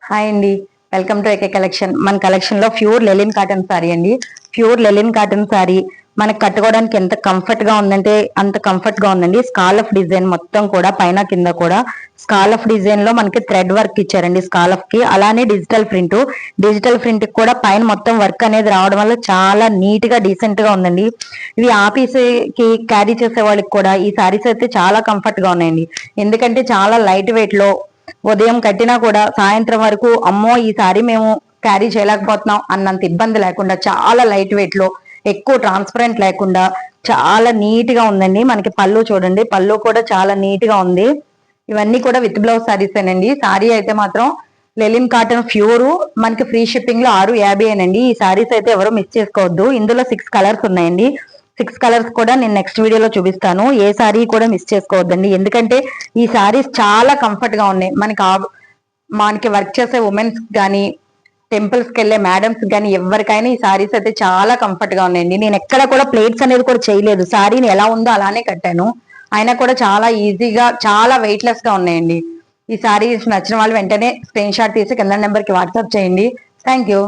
Hi అండి, welcome to AK collection. మన collection లో ప్యూర్ లెలిన్ కాటన్ సారీ అండి. ప్యూర్ లెలిన్ కాటన్ సారీ మనకు కట్టుకోవడానికి ఎంత కంఫర్ట్ గా ఉందంటే అంత కంఫర్ట్ గా ఉందండి. స్కాలఫ్ డిజైన్ మొత్తం కూడా పైన కింద కూడా స్కాలఫ్ డిజైన్ లో మనకి థ్రెడ్ వర్క్ ఇచ్చారండి స్కాలఫ్ కి. అలానే డిజిటల్ ప్రింట్ కూడా పైన మొత్తం వర్క్ అనేది రావడం వల్ల చాలా నీట్ గా డీసెంట్ గా ఉందండి. ఇవి ఆఫీస్ కి క్యారీ చేసే వాళ్ళకి కూడా ఈ సారీస్ అయితే చాలా కంఫర్ట్ గా ఉన్నాయండి. ఎందుకంటే చాలా లైట్ వెయిట్ లో ఉదయం కట్టినా కూడా సాయంత్రం వరకు అమ్మో ఈ సారీ మేము క్యారీ చేయలేకపోతున్నాం అన్నంత ఇబ్బంది లేకుండా చాలా లైట్ వెయిట్ లో ఎక్కువ ట్రాన్స్పరెంట్ లేకుండా చాలా నీట్ గా ఉందండి. మనకి పళ్ళు చూడండి, పళ్ళు కూడా చాలా నీట్ గా ఉంది. ఇవన్నీ కూడా విత్ బ్లౌజ్ సారీస్ ఏనండి. సారీ అయితే మాత్రం లెలిన్ కాటన్ ప్యూర్ మనకి ఫ్రీ షిప్పింగ్ లో 650 ఏనండి. ఈ సారీస్ అయితే ఎవరు మిస్ చేసుకోవద్దు. ఇందులో 6 కలర్స్ ఉన్నాయండి. 6 కలర్స్ కూడా నేను నెక్స్ట్ వీడియోలో చూపిస్తాను. ఏ సారీ కూడా మిస్ చేసుకోవద్దండి, ఎందుకంటే ఈ సారీస్ చాలా కంఫర్ట్ గా ఉన్నాయి. మనకి వర్క్ చేసే ఉమెన్స్ కానీ టెంపుల్స్ కి వెళ్ళే మేడమ్స్ కానీ ఎవరికైనా ఈ సారీస్ అయితే చాలా కంఫర్ట్ గా ఉన్నాయండి. నేను ఎక్కడ కూడా ప్లేట్స్ అనేది కూడా చేయలేదు, సారీని ఎలా ఉందో అలానే కట్టాను. అయినా కూడా చాలా ఈజీగా చాలా వెయిట్ లెస్ గా ఉన్నాయండి. ఈ సారీస్ నచ్చిన వాళ్ళు వెంటనే స్క్రీన్ షాట్ తీసి కింద నెంబర్ కి వాట్సాప్ చేయండి. Thank you.